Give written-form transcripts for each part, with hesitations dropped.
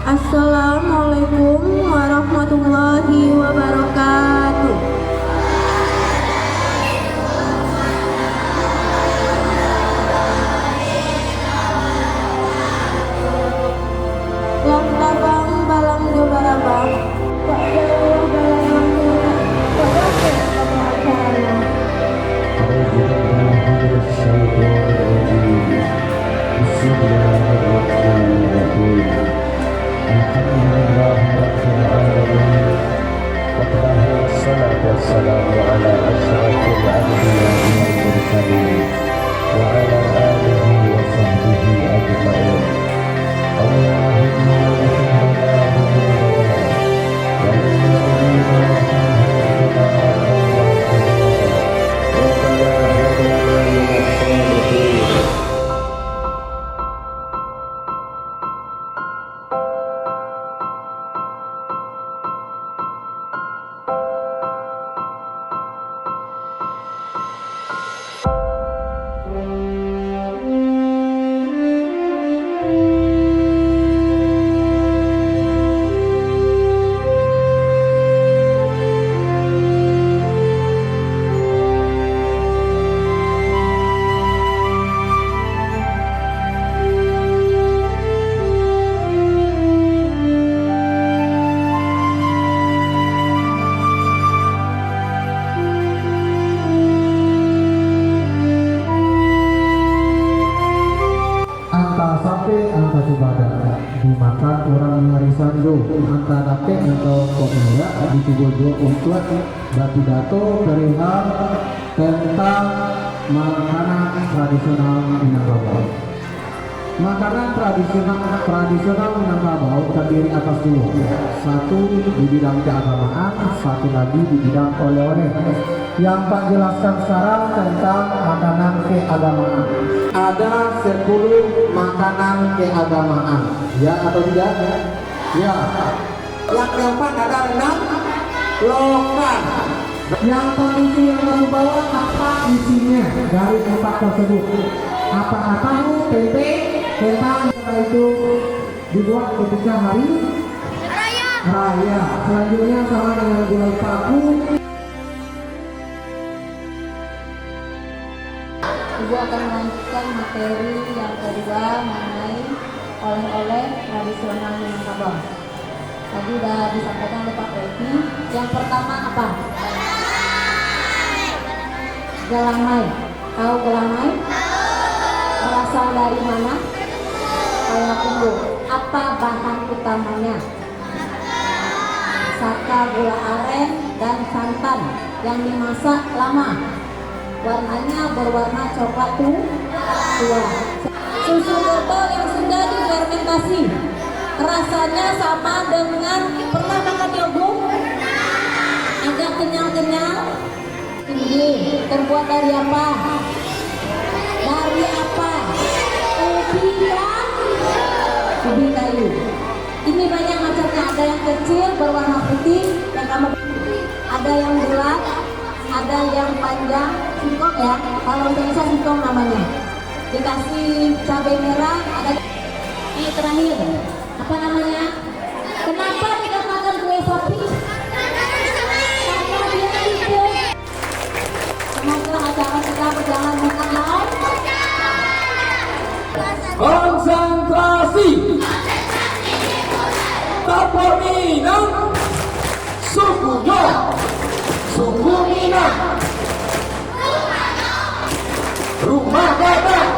Assalamualaikum warahmatullahi wabarakatuh. Lang tabang balang jubarabang, Pak Jawa balang murah, pada acaranya. Wassalamu ala asyrafil anbiya'i wal mursalin wa ala alihi wa sahbihi ajma'in. Allahumma dimakan orang ngarisan do antara teh atau pokoknya di tubuh dua untuk pidato perihal tentang makanan tradisional Minangkabau. Makanan tradisional Minangkabau terdiri atas dua, satu di bidang keagamaan, satu lagi di bidang oleh-oleh. Yang Pak jelaskan sekarang tentang makanan keagamaan. Ada 10 makanan keagamaan, ya atau tidak? Ya. Yang keempat ada rendang lokal. Yang kondisi yang kamu bawa apa isinya dari tempat tersebut? Apakah tahu, tempe, kentang, setelah itu dibuat ketika hari raya. Selanjutnya sama dengan gulai paku. Ibu akan melanjutkan materi yang kedua mengenai oleh-oleh tradisional Minangkabau. Tadi sudah disampaikan oleh Pak Revi. Yang pertama apa? Gelamai. Tahu gelamai? Berasal dari mana? Payakumbuh. Apa bahan utamanya? Saka, gula aren, dan santan yang dimasak lama. Warnanya berwarna coklat tua. Susu kerbau yang sudah difermentasi. Rasanya sama dengan, pernah makan yogurt? Agak kenyal-kenyal. Ini terbuat dari apa? Dari apa? Ubi kayu. Ini banyak macamnya. Ada yang kecil berwarna putih, yang kamu ada yang bulat, ada yang panjang, singkong ya. Kalau Indonesia singkong namanya. Dikasih cabai merah, ada. Ini terakhir, apa namanya? Kenapa tidak makan kue sapi? Karena dia tikus. Semoga acara kita berjalan dengan baik. Konsentrasi. Tapor Minang, sukunya, suku Minang, rumah gadang,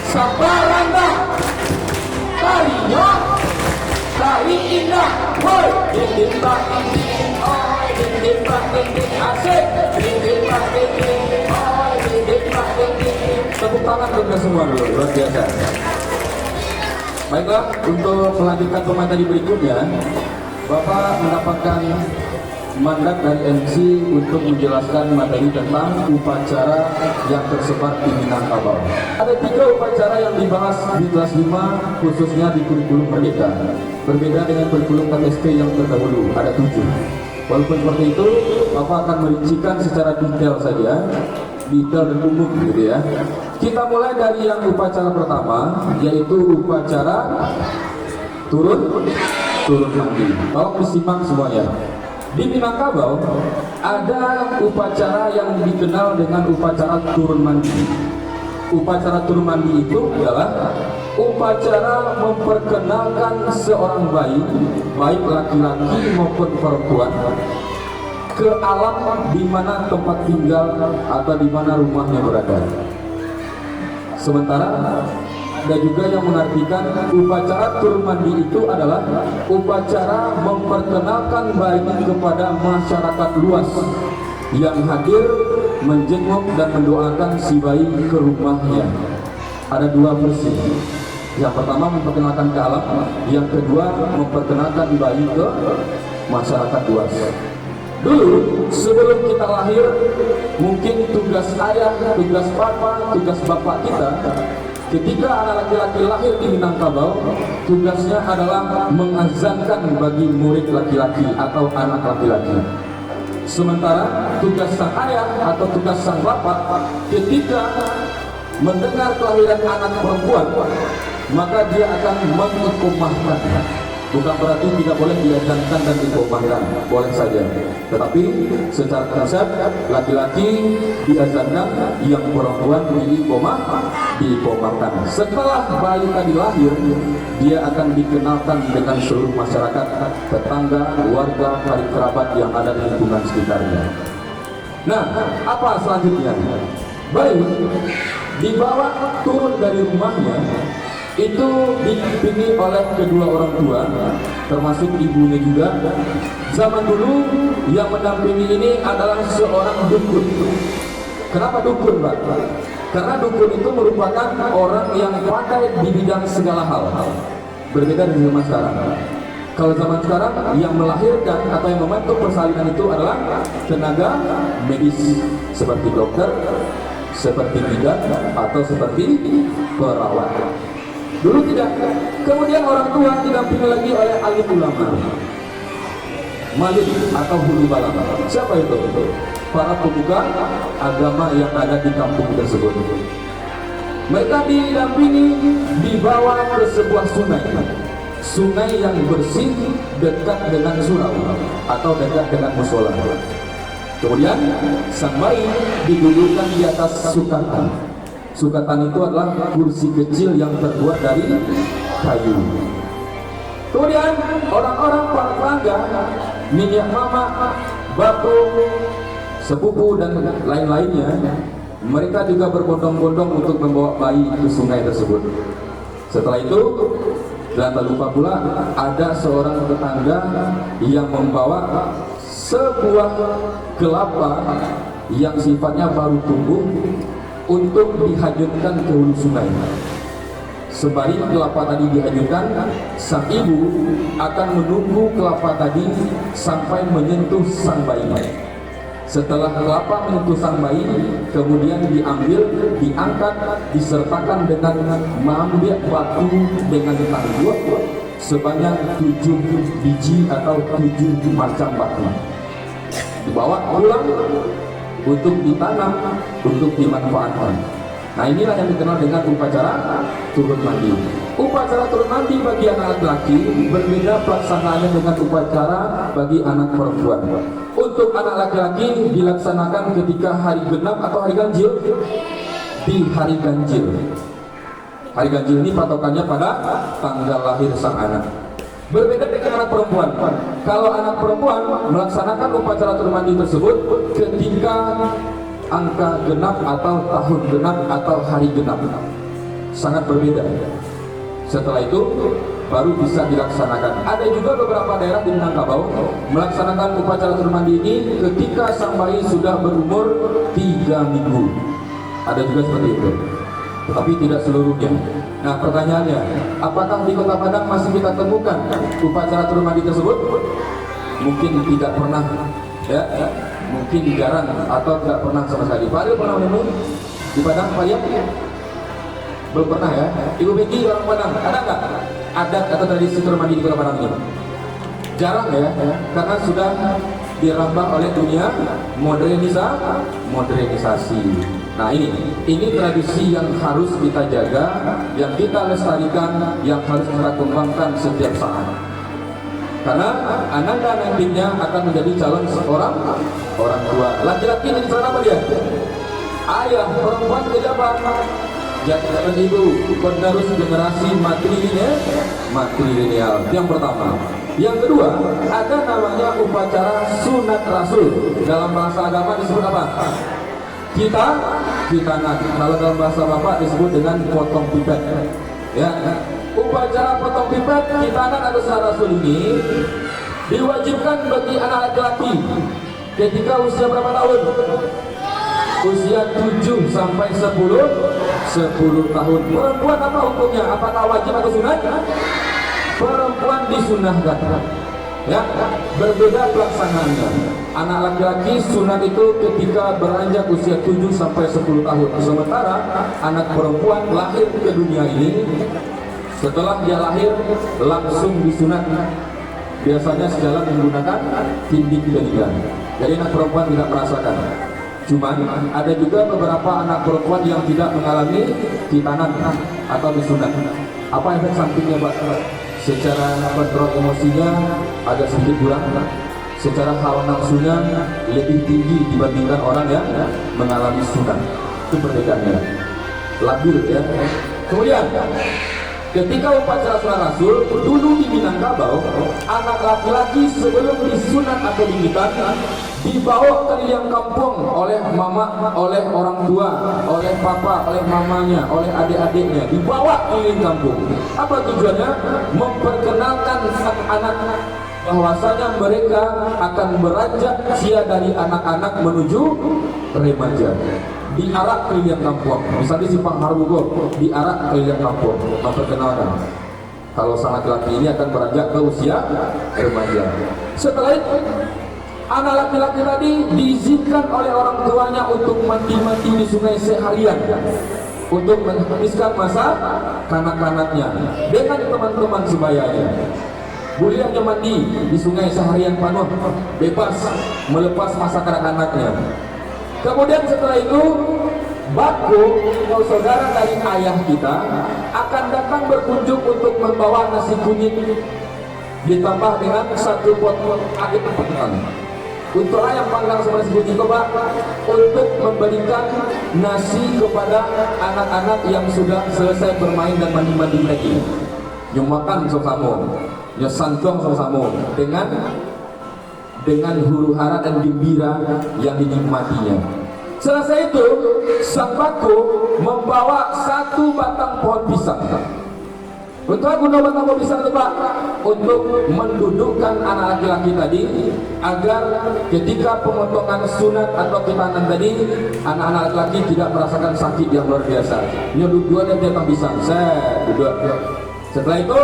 sabaranda, tarinya, tari indah, woi, dinding bak dinding, oi, dinding bak dinding, asik, dinding bak dinding, oi, dinding bak dinding. Tepuk tangan untuk semua dulu, luar biasa. Baiklah, untuk melanjutkan pemateri berikutnya, Bapak mendapatkan mandat dari MC untuk menjelaskan materi tentang upacara yang tersebar di Minangkabau. Ada 3 upacara yang dibahas di kelas 5, khususnya di kurikulum Merdeka. Berbeda dengan kurikulum KSP yang terdahulu, ada 7. Walaupun seperti itu, Bapak akan merincikan secara detail saja detail dan umum gitu ya. Kita mulai dari yang upacara pertama, yaitu upacara turun mandi. Tolong disimak semuanya. Di Minangkabau ada upacara yang dikenal dengan upacara turun mandi. Upacara turun mandi itu adalah upacara memperkenalkan seorang bayi, baik laki-laki maupun perempuan, ke alam di mana tempat tinggal atau di mana rumahnya berada. Sementara ada juga yang mengartikan upacara turun mandi itu adalah upacara memperkenalkan bayi kepada masyarakat luas yang hadir menjenguk dan mendoakan si bayi ke rumahnya. Ada dua versi. Yang pertama memperkenalkan ke alam, yang kedua memperkenalkan bayi ke masyarakat luas. Dulu sebelum kita lahir, mungkin tugas ayah, tugas papa, tugas bapak kita, ketika anak laki-laki lahir di Minangkabau, tugasnya adalah mengazankan bagi murid laki-laki atau anak laki-laki. Sementara tugas sang ayah atau tugas sang bapak ketika mendengar kelahiran anak perempuan, maka dia akan mengikomahkan. Bukan berarti tidak boleh diazankan dan diikomahkan, boleh saja. Tetapi secara konsep laki-laki diazankan, yang perempuan diikomahkan. Setelah bayi tadi lahir, dia akan dikenalkan dengan seluruh masyarakat, tetangga, keluarga, karib kerabat yang ada di lingkungan sekitarnya. Nah, apa selanjutnya? Bayi dibawa turun dari rumahnya, itu didampingi oleh kedua orang tua, termasuk ibunya juga. Zaman dulu yang mendampingi ini adalah seorang dukun. Kenapa dukun, Pak? Karena dukun itu merupakan orang yang pandai di bidang segala hal. Berbeda dengan zaman sekarang. Kalau zaman sekarang yang melahirkan atau yang membantu persalinan itu adalah tenaga medis seperti dokter, seperti bidan, atau seperti perawat. Dulu tidak. Kemudian orang tua didampingi lagi oleh alim ulama, malik atau hulu balang. Siapa itu? Para pemuka agama yang ada di kampung tersebut. Mereka didampingi, dibawa ke sebuah sungai yang bersih dekat dengan surau atau dekat dengan musola. Kemudian sang bayi didudukkan di atas sukatan. Sukatan itu adalah kursi kecil yang terbuat dari kayu. Kemudian orang-orang para pelanggan, minyak mama, batu, sepupu dan lain-lainnya, mereka juga berbondong-bondong untuk membawa bayi ke sungai tersebut. Setelah itu, dan tak lupa pula ada seorang tetangga yang membawa sebuah kelapa yang sifatnya baru tumbuh untuk dihanyutkan ke hulu sungai. Sembari kelapa tadi dihanyutkan, sang ibu akan menunggu kelapa tadi sampai menyentuh sang bayi. Setelah kelapa menyentuh sang bayi, kemudian diambil, diangkat, disertakan dengan mengambil batu dengan tangguh sebanyak 7 biji atau 7 macam batu. Dibawa pulang untuk ditanam, untuk dimanfaatkan. Nah, inilah yang dikenal dengan upacara turun mandi. Upacara turun mandi bagi anak laki-laki berbeda pelaksanaannya dengan upacara bagi anak perempuan. Untuk anak laki-laki dilaksanakan ketika hari genap atau hari ganjil. Di hari ganjil. Hari ganjil ini patokannya pada tanggal lahir sang anak. Berbeda dengan anak perempuan. Kalau anak perempuan melaksanakan upacara turun mandi tersebut ketika angka genap atau tahun genap atau hari genap. Sangat berbeda. Setelah itu baru bisa dilaksanakan. Ada juga beberapa daerah di Minangkabau melaksanakan upacara turun mandi ini ketika sang bayi sudah berumur 3 minggu. Ada juga seperti itu. Tetapi tidak seluruhnya. Nah, pertanyaannya, apakah di Kota Padang masih kita temukan upacara turun mandi tersebut? Mungkin tidak pernah, ya, mungkin jarang atau tidak pernah sama sekali. Pak Adil pernah menemui di Padang, Pak ya? Belum pernah ya? Ibu Begi orang Padang, ada nggak adat atau tradisi turun mandi di Kota Padang ini? Jarang ya, karena sudah dirambah oleh dunia modernisasi. Nah ini tradisi yang harus kita jaga, yang kita lestarikan, yang harus kita kembangkan setiap saat. Karena ananda nantinya akan menjadi calon seorang orang tua. Laki-laki jadi calon apa dia? Ayah, perempuan jadi apa? Jadi ibu, penerus generasi matrilineal. Yang pertama. Yang kedua, ada namanya upacara sunat rasul. Dalam bahasa agama disebut apa? Khitanan. Kalau dalam bahasa Bapak disebut dengan potong pipet. Ya, upacara potong pipet, khitanan atau sunat rasul ini diwajibkan bagi anak laki-laki ketika usia berapa tahun? Usia 7 sampai 10 tahun. Perempuan apa hukumnya? Apakah wajib atau sunat? Perempuan disunahkan. Ya, berbeda pelaksanaannya. Anak laki-laki sunat itu ketika beranjak usia 7 sampai 10 tahun. Sementara anak perempuan lahir ke dunia ini, setelah dia lahir langsung disunat. Biasanya sejalan menggunakan tindik genital. Jadi anak perempuan tidak merasakan. Cuman ada juga beberapa anak perempuan yang tidak mengalami khitanan atau disunat. Apa efek sampingnya, Pak? Secara kontrol emosinya agak sedikit kurang, secara hawa nafsunya lebih tinggi dibandingkan orang yang mengalami sunat. Itu perbedaannya, labil ya. Kemudian ketika upacara sunat rasul dulu di Minangkabau, anak laki-laki sebelum disunat atau dihitan dibawa ke liang kampung oleh mama, oleh orang tua, oleh papa, oleh mamanya, oleh adik-adiknya, dibawa keliling kampung. Apa tujuannya? Memperkenalkan anak-anak bahwasanya mereka akan beranjak usia dari anak-anak menuju remaja. Diarak keliling kampung, misalnya si Pak Harbugo diarak keliling kampung, memperkenalkan kalau sang laki-laki ini akan beranjak ke usia remaja. Setelah itu anak laki-laki tadi diizinkan oleh orang tuanya untuk mandi-mandi di sungai seharian untuk menghabiskan masa kanak-kanaknya dengan teman-teman sebayanya. Bolehnya mandi di sungai seharian penuh, bebas melepas masa kanak-kanaknya. Kemudian setelah itu Baku atau saudara dari ayah kita akan datang berkunjung untuk membawa nasi kunyit ditambah dengan 1 pot air panggang. Untuk ayam panggang sama nasi kunyit, Pak, untuk memberikan nasi kepada anak-anak yang sudah selesai bermain dan mandi-mandi lagi. Nyumakan sesama, nyesantong sesama dengan huru hara dan gembira yang dinikmatinya. Selesai itu, sang Baku membawa 1 batang pohon pisang. Untuk guna batang pohon pisang itu, Pak, untuk mendudukkan anak laki-laki tadi agar ketika pemotongan sunat atau khitanan tadi, anak-anak laki-laki tidak merasakan sakit yang luar biasa. Nyedut dua dan batang pisang, saya duduk. Setelah itu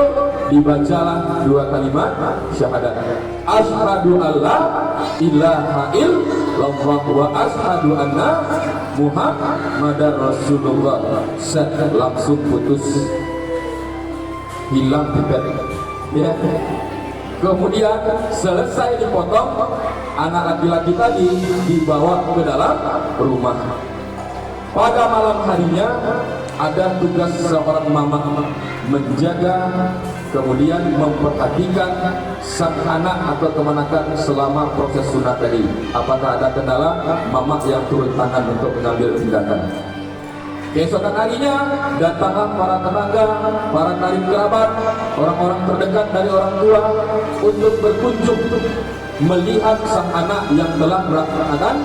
dibacalah 2 kalimat syahadat. Asyhadu alla ilaha illallah wa asyhadu anna Muhammadar Rasulullah. Langsung putus, hilang pipet. Ya. Kemudian selesai dipotong, anak laki-laki tadi dibawa ke dalam rumah. Pada malam harinya ada tugas seorang mama menjaga, kemudian memperhatikan sang anak atau kemenakan selama proses sunat tadi. Apakah ada kendala, mama yang turun tangan untuk mengambil tindakan. Keesokan harinya datanglah para tetangga, para karib kerabat, orang-orang terdekat dari orang tua untuk berkunjung melihat sang anak yang telah melaksanakan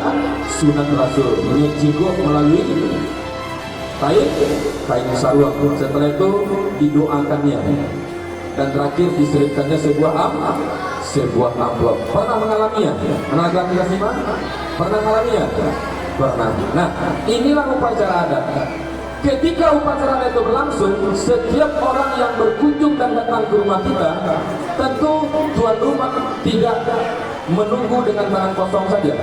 sunat rasul, menyicikuk melalui kain sarung. Setelah itu didoakannya dan terakhir diselipkannya sebuah amplop. Pernah mengalaminya? Pernah laki-laki pernah mengalaminya? Pernah. Nah, inilah upacara adat. Ketika upacara adat itu berlangsung, setiap orang yang berkunjung dan datang ke rumah kita, tentu tuan rumah tidak menunggu dengan tangan kosong saja.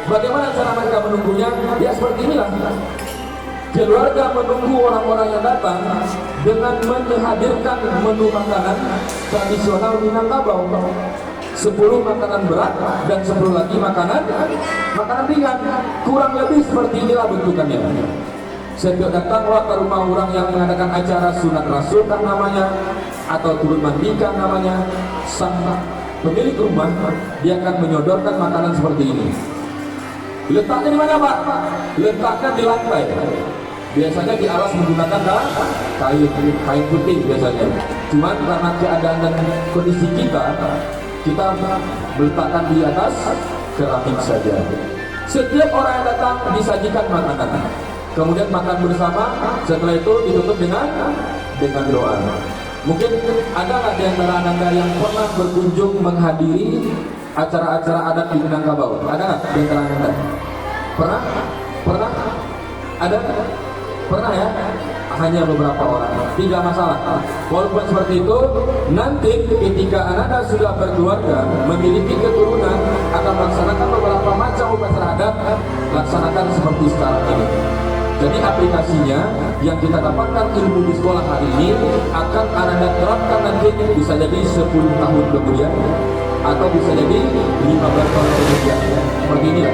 Bagaimana cara mereka menunggunya? Ya seperti inilah. Keluarga menunggu orang-orang yang datang dengan menghadirkan menu makanan tradisional Minangkabau. 10 makanan berat dan 10 lagi makanan ringan. Kurang lebih seperti inilah bentukannya. Setiap datang ke rumah orang yang mengadakan acara sunat rasul kan namanya, atau turun mandikan namanya, sang pemilik rumah dia akan menyodorkan makanan seperti ini. Letaknya di mana, Pak? Letakkan di lantai. Biasanya dialas menggunakan kain putih biasanya. Cuman karena keadaan dan kondisi kita meletakkan di atas keramik saja. Setiap orang yang datang disajikan makanan, kemudian makan bersama. Setelah itu ditutup dengan doa. Mungkin ada nggak di antara anda yang pernah berkunjung menghadiri acara-acara adat di Minangkabau? Ada nggak di antara anda? Pernah? Ada? Pernah ya? Hanya beberapa orang, tidak masalah. Walaupun seperti itu, nanti ketika anda sudah berkeluarga, memiliki keturunan, akan melaksanakan beberapa macam upacara adat, laksanakan seperti sekarang ini. Jadi aplikasinya yang kita dapatkan ilmu di sekolah hari ini akan anda terapkan nanti, bisa jadi 10 tahun kemudian, atau bisa jadi 15 tahun kemudian. Seperti ini ya.